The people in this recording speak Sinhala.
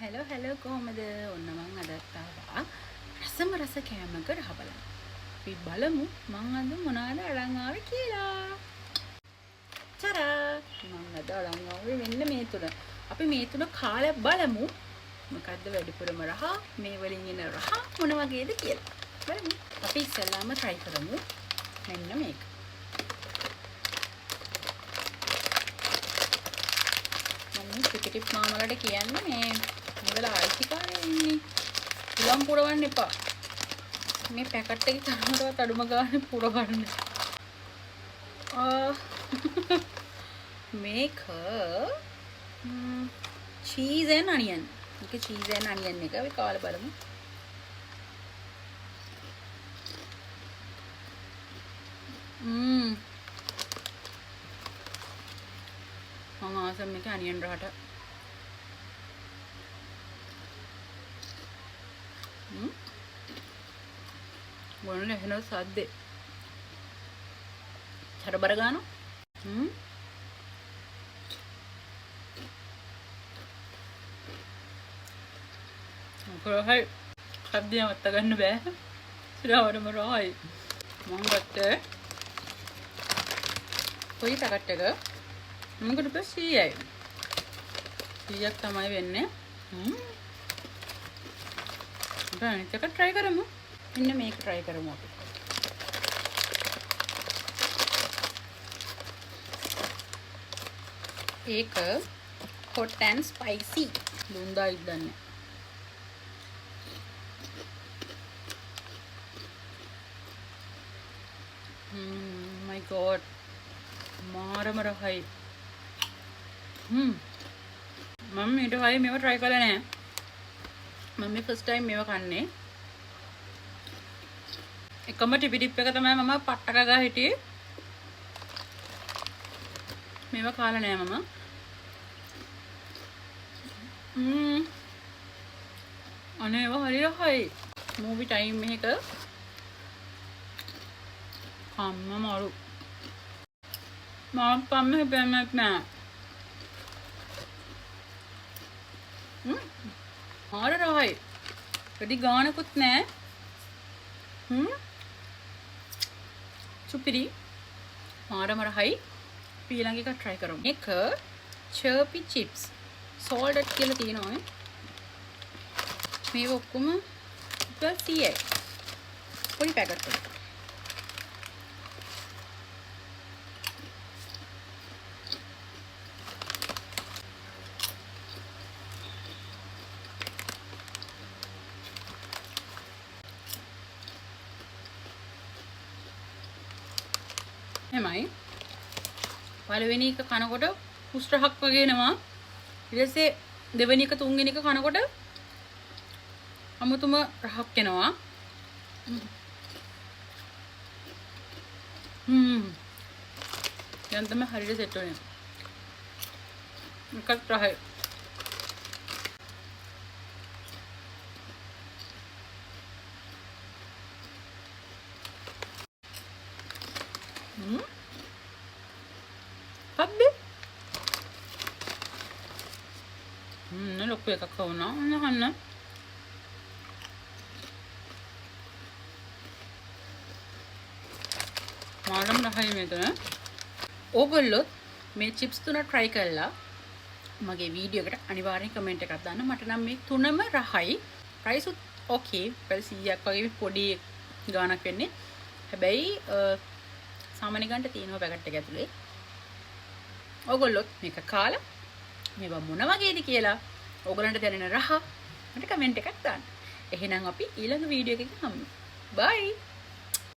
හැලෝ කොහමද? ඔන්න මං අදත් ආවා රසම රස කෑමක රහ බලන්න. අපි බලමු මං අද මොනවද අරන් ආවේ කියලා. තරා! මං අද අරන් ආවේ මෙන්න මේ තුන. අපි මේ තුන කාලා බලමු. මොකද්ද වැඩිපුරම රහ? මේ වලින් එන රහ මොන වගේද කියලා. බලමු. අපි ඉස්සෙල්ලාම try කරමු. මෙන්න මේක. ටිප් මාමලට කියන්නේ මේ මොකද ආයිතිකාරේ ඉන්නේ. උලම් පුරවන්න එපා. මේ පැකට් එකේ තරමටවත් අඩුම ගානේ පුරවන්න. මේක cheese and onion. මේක cheese and onion එක අපි කාලා බලමු. මම ආසම් මේක onion රහට. මොන එහෙන සද්දේ චරබර ගාන මොකරහයි සද්දේ මත ගන්න බෑ සිරවරම රහයි මම ගත්තේ කොයි පැකට් එක මොකද පස්සියයි 100ක් තමයි වෙන්නේ දැන් ඒක try කරමු මෙන්න මේක try කරමු අපි ඒක hot and spicy දුන්දා ඉදන්නේ my god මාරම රහයි මම ඊට කලින් මේව try කරලා නැහැ මම මේ first time මේව කන්නේ එකම ටිප් එක තමයි මම පට්ටක ගා හිටියේ මේව කාලා නෑ මම අනේ ඒව හරි මූවි ටයිම් එකක අම්ම මාරු මම පම්ම හැබැයි නෑ මාර රහයි වැඩි ගානකුත් නෑ සුපිරි මාරම රහයි ඊළඟ එක try කරමු එක chirpy chips salted කියලා තියෙනවා මේක ඔක්කොම 100යි පොඩි පැකට් එකක් එමයි පළවෙනි එක කනකොට කුස්ටහක් වගේ එනවා ඊට පස්සේ දෙවෙනි එක තුන්වෙනි එක කනකොට අමුතුම රහක් එනවා දැන් තමයි හරියට සෙට් වෙන්නේ මොකක්ද රහයි Habis? Nó lục về cả khẩu nó hơn nữa. මාළම රහයි මෙතන. ඕගොල්ලොත් මේ චිප්ස් තුන try කරලා මගේ වීඩියෝ එකට අනිවාර්යෙන් කමෙන්ට් එකක් දාන්න. මට නම් මේ තුනම රහයි. price උත් okay. පැය 100ක් වගේ පොඩි ගාණක් වෙන්නේ. හැබැයි සාමාන්‍ය ගන්නට තියෙනවා පැකට් එක ඇතුලේ. ඕගොල්ලොත් මේක කාලා මේවා මොන වගේද කියලා ඕගොල්ලන්ට දැනෙන රහ මට කමෙන්ට් එකක් දාන්න. එහෙනම් අපි ඊළඟ වීඩියෝ එකකින් හමු. බයි.